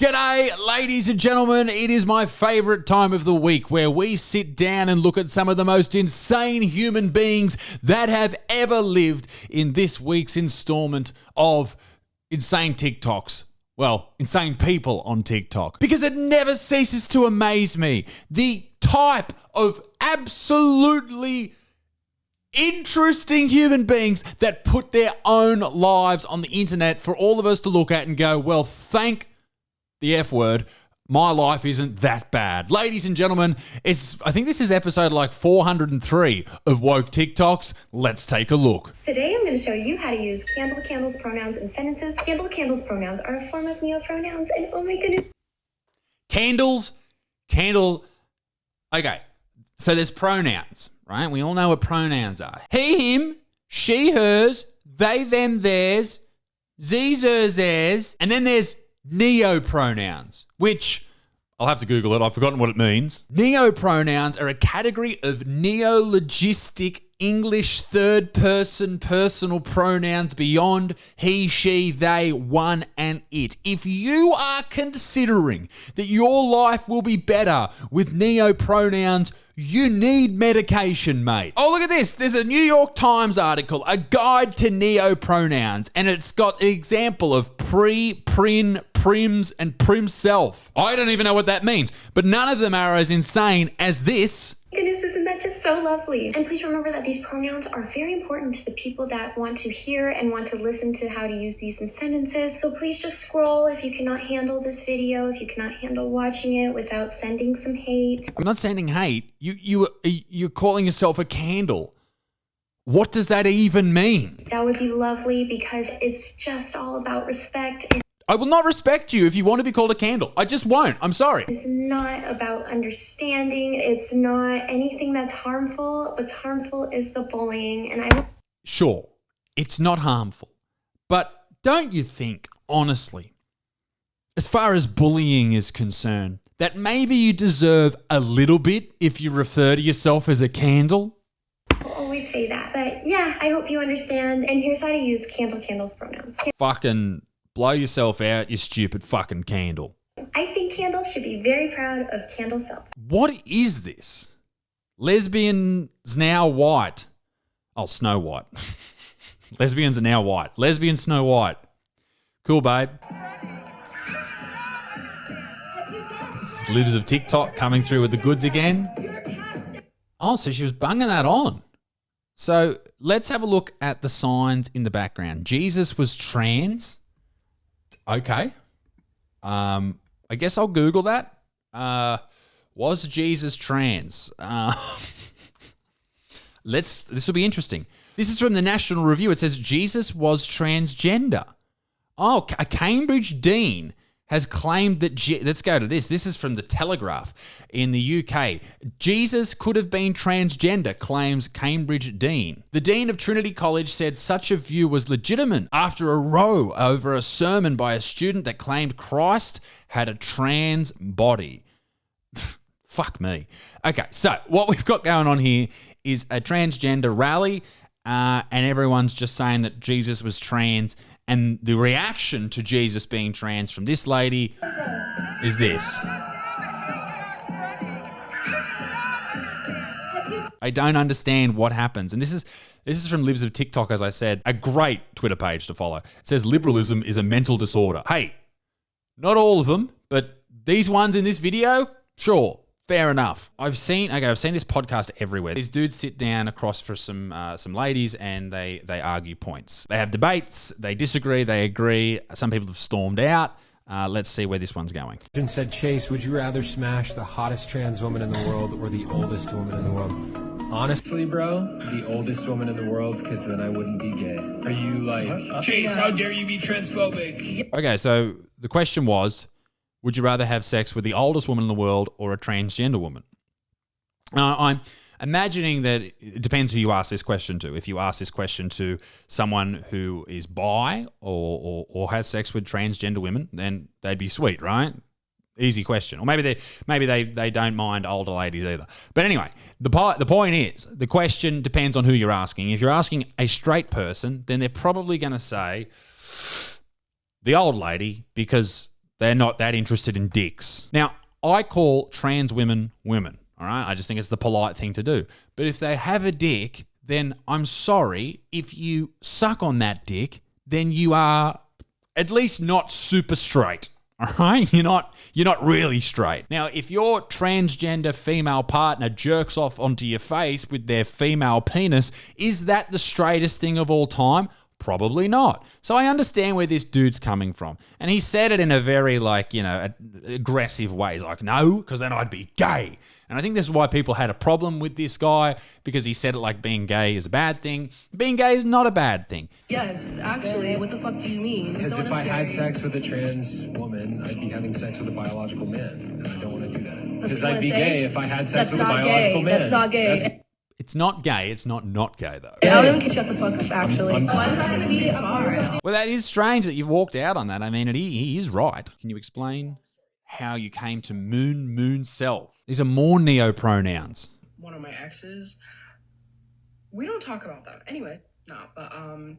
G'day, ladies and gentlemen. It is my favourite time of the week where we sit down and look at some of the most insane human beings that have ever lived in this week's instalment of Insane TikToks. Well, insane people on TikTok. Because it never ceases to amaze me. The type of absolutely interesting human beings that put their own lives on the internet for all of us to look at and go, well, thank the F word, my life isn't that bad. Ladies and gentlemen, I think this is episode like 403 of Woke TikToks. Let's take a look. Today I'm going to show you how to use candles, pronouns, and sentences. Candles, pronouns are a form of neopronouns, and oh my goodness. Candle. Okay, so there's pronouns, right? We all know what pronouns are. He, him, she, hers, they, them, theirs, these, hers, theirs, and then there's neopronouns, which I'll have to Google it. I've forgotten what it means. Neopronouns are a category of neologistic English third-person personal pronouns beyond he, she, they, one, and it. If you are considering that your life will be better with neopronouns, you need medication, mate. Oh, look at this. There's a New York Times article, A Guide to Neopronouns, and it's got an example of pre, prin, prims, and prim self. I don't even know what that means, but none of them are as insane as this. Goodness, isn't that just so lovely? And please remember that these pronouns are very important to the people that want to hear and want to listen to how to use these in sentences. So please just scroll if you cannot handle this video, if you cannot handle watching it without sending some hate. I'm not sending hate. You're calling yourself a candle. What does that even mean? That would be lovely because it's just all about respect. I will not respect you if you want to be called a candle. I just won't. I'm sorry. It's not about understanding. It's not anything that's harmful. What's harmful is the bullying. And Sure, it's not harmful. But don't you think, honestly, as far as bullying is concerned, that maybe you deserve a little bit if you refer to yourself as a candle? I'll always say that. But yeah, I hope you understand. And here's how to use candles pronouns. Fucking blow yourself out, you stupid fucking candle. I think Candle should be very proud of Candle self. What is this? Lesbians now white. Oh, Snow White. Lesbians are now white. Lesbian Snow White. Cool, babe. This is Libs of TikTok coming through with the goods again. Oh, so she was bunging that on. So let's have a look at the signs in the background. Jesus was trans. Okay. I guess I'll Google that. Was Jesus trans? This will be interesting. This is from the National Review. It says Jesus was transgender. Oh, a Cambridge dean has claimed that, let's go to this. This is from the Telegraph in the UK. Jesus could have been transgender, claims Cambridge dean. The dean of Trinity College said such a view was legitimate after a row over a sermon by a student that claimed Christ had a trans body. Fuck me. Okay, so what we've got going on here is a transgender rally, and everyone's just saying that Jesus was trans. And the reaction to Jesus being trans from this lady is this. I don't understand what happens. And this is from Libs of TikTok, as I said, a great Twitter page to follow. It says liberalism is a mental disorder. Hey, not all of them, but these ones in this video, sure. Fair enough. I've seen this podcast everywhere. These dudes sit down across for some ladies and they argue points. They have debates, they disagree, they agree. Some people have stormed out. Let's see where this one's going. Said, Chase, would you rather smash the hottest trans woman in the world or the oldest woman in the world? Honestly, bro, the oldest woman in the world, because then I wouldn't be gay. Are you like, Chase, how dare you be transphobic? Okay, so the question was, would you rather have sex with the oldest woman in the world or a transgender woman? Now, I'm imagining that it depends who you ask this question to. If you ask this question to someone who is bi or has sex with transgender women, then they'd be sweet, right? Easy question. Or maybe they don't mind older ladies either. But anyway, the point is, the question depends on who you're asking. If you're asking a straight person, then they're probably going to say the old lady because They're not that interested in dicks. Now, I call trans women women, all right? I just think it's the polite thing to do. But if they have a dick, then I'm sorry. If you suck on that dick, then you are at least not super straight. All right, you're not really straight. Now, if your transgender female partner jerks off onto your face with their female penis, is that the straightest thing of all time? Probably not. So I understand where this dude's coming from. And he said it in a very, aggressive way. He's like, no, because then I'd be gay. And I think this is why people had a problem with this guy, because he said it like being gay is a bad thing. Being gay is not a bad thing. Yes, actually, what the fuck do you mean? Because if I had sex with a trans woman, I'd be having sex with a biological man. And I don't want to do that. Because I'd be gay if I had sex with a biological man. That's not gay. It's not gay. It's not gay, though. I don't even catch up the fuck up, actually. Well, that is strange that you've walked out on that. I mean, he is right. Can you explain how you came to moon self? These are more neo-pronouns. One of my exes, we don't talk about that. Anyway, no, but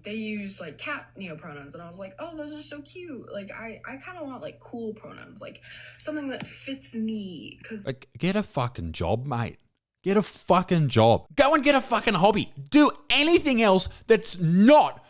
they use like cat neo-pronouns, and I was like, oh, those are so cute. Like, I kind of want like cool pronouns, like something that fits me. Like, get a fucking job, mate. Get a fucking job. Go and get a fucking hobby. Do anything else that's not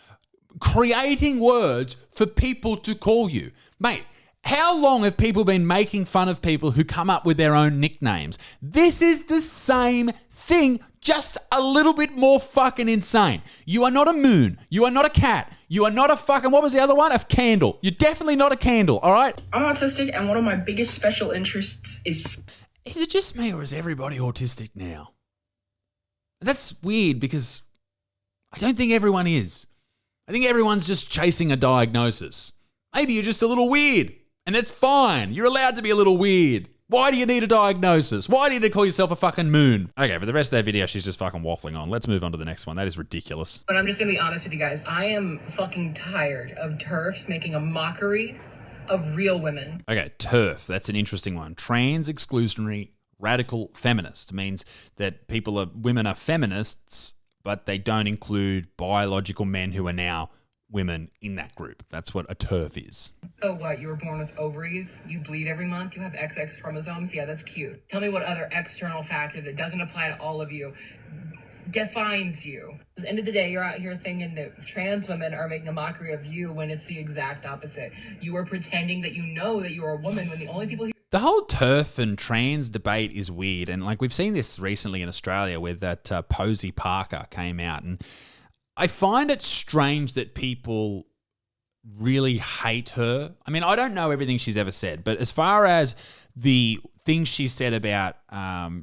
creating words for people to call you. Mate, how long have people been making fun of people who come up with their own nicknames? This is the same thing, just a little bit more fucking insane. You are not a moon. You are not a cat. You are not a fucking, what was the other one? A candle. You're definitely not a candle, all right? I'm autistic, and one of my biggest special interests is... Is it just me or is everybody autistic now? That's weird because I don't think everyone is. I think everyone's just chasing a diagnosis. Maybe you're just a little weird, and that's fine. You're allowed to be a little weird. Why do you need a diagnosis? Why do you need to call yourself a fucking moon? Okay, for the rest of that video, she's just fucking waffling on. Let's move on to the next one. That is ridiculous. But I'm just going to be honest with you guys. I am fucking tired of TERFs making a mockery of real women. Okay, TERF, that's an interesting one. Trans exclusionary radical feminist means that women are feminists, but they don't include biological men who are now women in that group. That's what a TERF is. Oh, what? You were born with ovaries? You bleed every month? You have XX chromosomes? Yeah, that's cute. Tell me what other external factor that doesn't apply to all of you defines you. At the end of the day, you're out here thinking that trans women are making a mockery of you when it's the exact opposite. You are pretending that you know that you're a woman when the only people the whole TERF and trans debate is weird. And like we've seen this recently in Australia where that Posey Parker came out. And I find it strange that people really hate her. I mean, I don't know everything she's ever said, but as far as the things she said about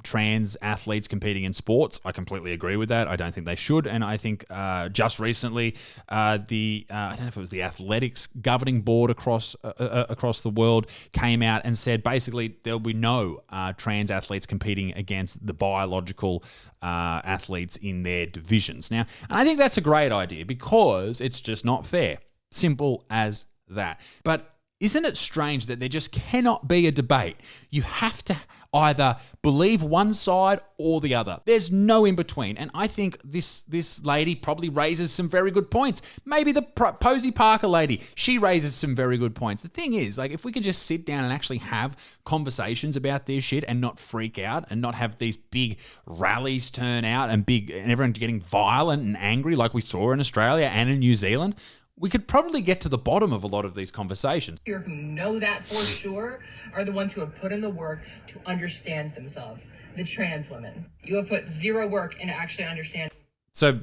trans athletes competing in sports, I completely agree with that. I don't think they should. And I think just recently, I don't know if it was the athletics governing board across the world came out and said basically there'll be no trans athletes competing against the biological athletes in their divisions. Now, and I think that's a great idea because it's just not fair. Simple as that. But isn't it strange that there just cannot be a debate? You have to either believe one side or the other. There's no in between. And I think this lady probably raises some very good points. Maybe the Posey Parker lady, she raises some very good points. The thing is, like, if we could just sit down and actually have conversations about this shit and not freak out and not have these big rallies turn out and everyone getting violent and angry like we saw in Australia and in New Zealand, we could probably get to the bottom of a lot of these conversations. Here who know that for sure are the ones who have put in the work to understand themselves. The trans women. You have put zero work into actually understanding. So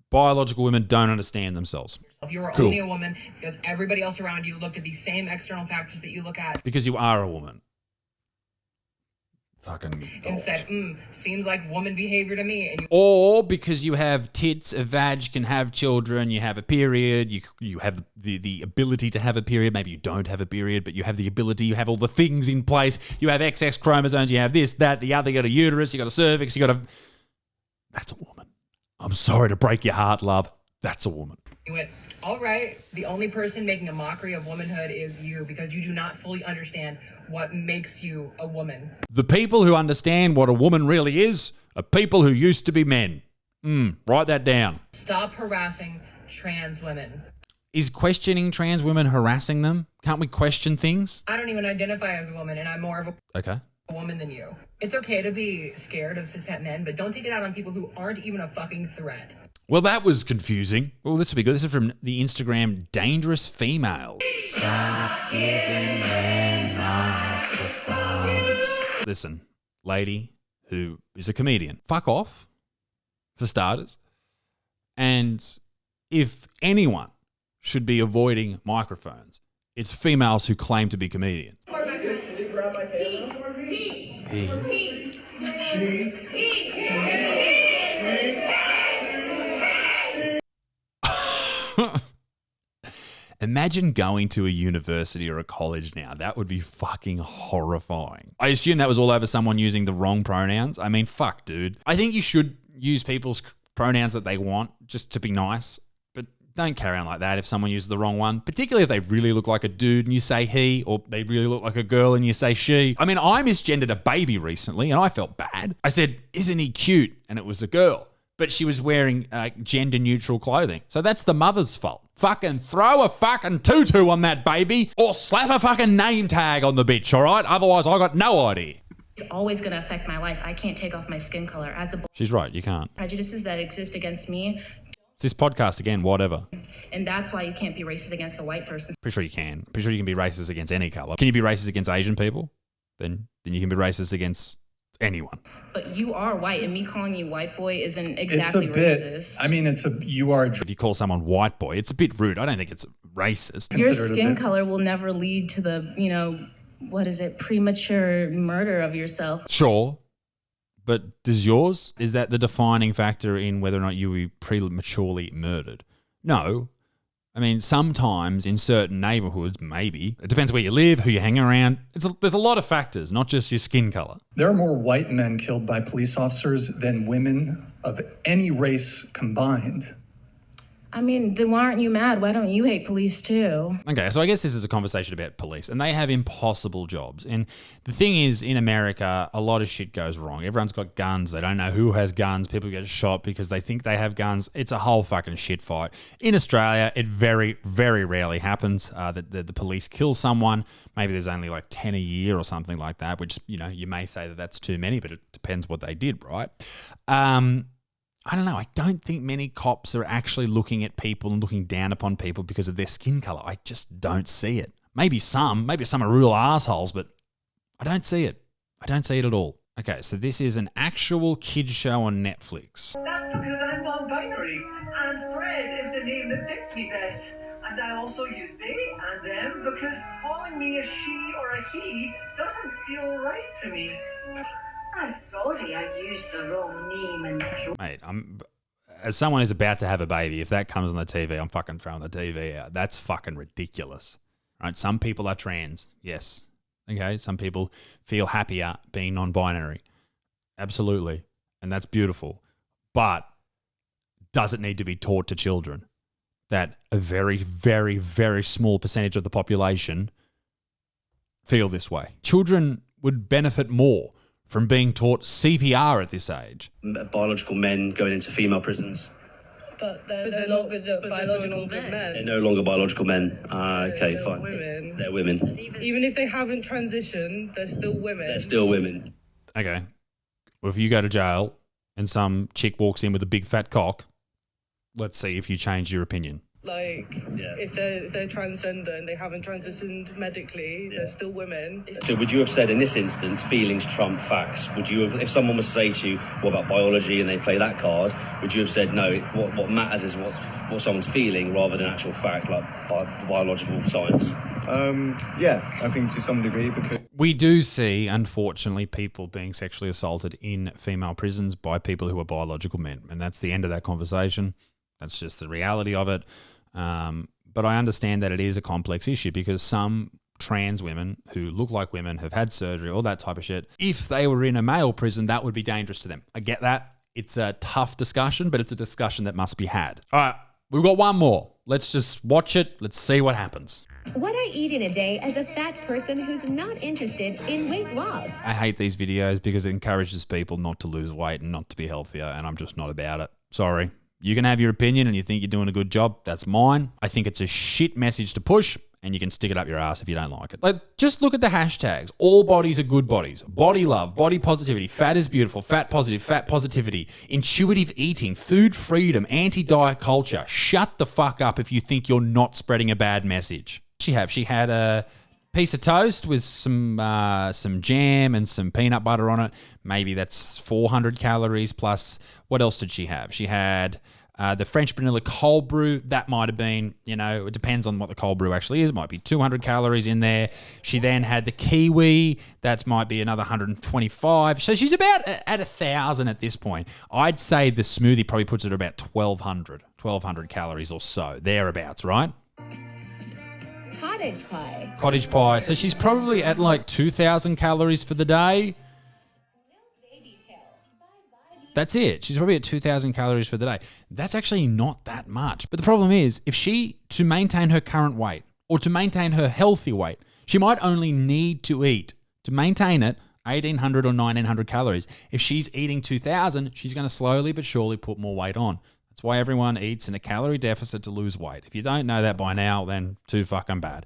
biological women don't understand themselves. You are only a woman because everybody else around you looked at the same external factors that you look at. Because you are a woman. Fucking and said, seems like woman behavior to me. And or because you have tits, a vag, can have children, you have a period, you have the ability to have a period. Maybe you don't have a period, but you have the ability, you have all the things in place. You have XX chromosomes, you have this, that, the other, you got a uterus, you got a cervix, you got a... That's a woman. I'm sorry to break your heart, love. That's a woman. You went, all right, the only person making a mockery of womanhood is you because you do not fully understand what makes you a woman. The people who understand what a woman really is are people who used to be men. Write that down. Stop harassing trans women. Is questioning trans women harassing them? Can't we question things? I don't even identify as a woman, and I'm more of Okay. a woman than you. It's okay to be scared of cishet men, but don't take it out on people who aren't even a fucking threat. Well, that was confusing. Well, this will be good. This is from the Instagram Dangerous Females. Stop giving men microphones. Listen, lady who is a comedian, fuck off, for starters. And if anyone should be avoiding microphones, it's females who claim to be comedians. Imagine going to a university or a college now. That would be fucking horrifying. I assume that was all over someone using the wrong pronouns. I mean, fuck, dude. I think you should use people's pronouns that they want just to be nice, but don't carry on like that if someone uses the wrong one, particularly if they really look like a dude and you say he, or they really look like a girl and you say she. I mean, I misgendered a baby recently and I felt bad. I said, isn't he cute? And it was a girl. But she was wearing gender-neutral clothing. So that's the mother's fault. Fucking throw a fucking tutu on that baby or slap a fucking name tag on the bitch, all right? Otherwise, I got no idea. It's always going to affect my life. I can't take off my skin color. As a She's right, you can't. prejudices that exist against me, It's this podcast again, whatever. and that's why you can't be racist against a white person. Pretty sure you can. Pretty sure you can be racist against any color. Can you be racist against Asian people? Then you can be racist against anyone. But you are white, and me calling you white boy isn't It's exactly a bit. racist. I mean, you are. If you call someone white boy, it's a bit rude. I don't think it's racist. Your consider it a skin bit. color will never lead to the, premature murder of yourself. Sure. But does yours? Is that the defining factor in whether or not you were prematurely murdered? No. I mean, sometimes in certain neighborhoods, maybe. It depends where you live, who you hang around. There's a lot of factors, not just your skin color. There are more white men killed by police officers than women of any race combined. I mean, then why aren't you mad? Why don't you hate police too? Okay, so I guess this is a conversation about police, and they have impossible jobs. And the thing is, in America, a lot of shit goes wrong. Everyone's got guns. They don't know who has guns. People get shot because they think they have guns. It's a whole fucking shit fight. In Australia, it very, very rarely happens that the police kill someone. Maybe there's only like 10 a year or something like that, which, you may say that that's too many, but it depends what they did, right? I don't know. I don't think many cops are actually looking at people and looking down upon people because of their skin color. I just don't see it. Maybe some are real assholes, but I don't see it. I don't see it at all. Okay, so this is an actual kids show on Netflix. That's because I'm non-binary, and Fred is the name that fits me best. And I also use they and them because calling me a she or a he doesn't feel right to me. I'm sorry I used the wrong name and... Mate, as someone who's about to have a baby, if that comes on the TV, I'm fucking throwing the TV out. That's fucking ridiculous. Right? Some people are trans, yes. Okay, some people feel happier being non-binary. Absolutely. And that's beautiful. But does it need to be taught to children that a very, very, very small percentage of the population feel this way? Children would benefit more from being taught CPR at this age. Biological men going into female prisons. But they're no longer biological men. They're no longer biological men. Okay, They're fine. women. They're women. Even if they haven't transitioned, they're still women. They're still women. Okay. Well, if you go to jail and some chick walks in with a big fat cock, let's see if you change your opinion. If they're transgender and they haven't transitioned medically, they're still women. So would you have said in this instance, feelings trump facts? Would you have, if someone was to say to you, what about biology, and they play that card, would you have said, no, what matters is what someone's feeling rather than actual fact, like biological science? Yeah, I think to some degree, because... We do see, unfortunately, people being sexually assaulted in female prisons by people who are biological men. And that's the end of that conversation. That's just the reality of it. But I understand that it is a complex issue because some trans women who look like women have had surgery, all that type of shit. If they were in a male prison, that would be dangerous to them. I get that. It's a tough discussion, but it's a discussion that must be had. All right, we've got one more. Let's just watch it. Let's see what happens. What I eat in a day as a fat person who's not interested in weight loss. I hate these videos because it encourages people not to lose weight and not to be healthier, and I'm just not about it. Sorry. You can have your opinion and you think you're doing a good job. That's mine. I think it's a shit message to push, and you can stick it up your ass if you don't like it. Like, just look at the hashtags. All bodies are good bodies. Body love, body positivity, fat is beautiful, fat positive, fat positivity, intuitive eating, food freedom, anti-diet culture. Shut the fuck up if you think you're not spreading a bad message. She had a piece of toast with some jam and some peanut butter on it. Maybe that's 400 calories plus. What else did she have? She had the French vanilla cold brew. That might have been, it depends on what the cold brew actually is. It might be 200 calories in there. She then had the kiwi. That might be another 125. So she's about at 1,000 at this point. I'd say the smoothie probably puts it at about 1,200 calories or so, thereabouts, right? Cottage pie. So she's probably at like 2,000 calories for the day. That's it. She's probably at 2,000 calories for the day. That's actually not that much. But the problem is, if to maintain her current weight or to maintain her healthy weight, she might only need to eat, to maintain it, 1,800 or 1,900 calories. If she's eating 2,000, she's going to slowly but surely put more weight on. That's why everyone eats in a calorie deficit to lose weight. If you don't know that by now, then too fucking bad.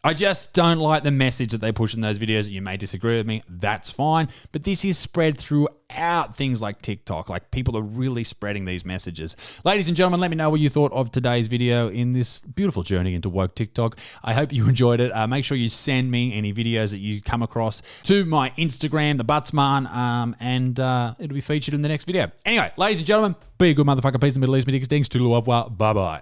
I just don't like the message that they push in those videos. You may disagree with me. That's fine. But this is spread throughout things like TikTok. Like, people are really spreading these messages. Ladies and gentlemen, let me know what you thought of today's video in this beautiful journey into woke TikTok. I hope you enjoyed it. Make sure you send me any videos that you come across to my Instagram, the Buttsman, and it'll be featured in the next video. Anyway, ladies and gentlemen, be a good motherfucker. Peace in the Middle East. Me dicks dings. Toodaloo. Bye-bye.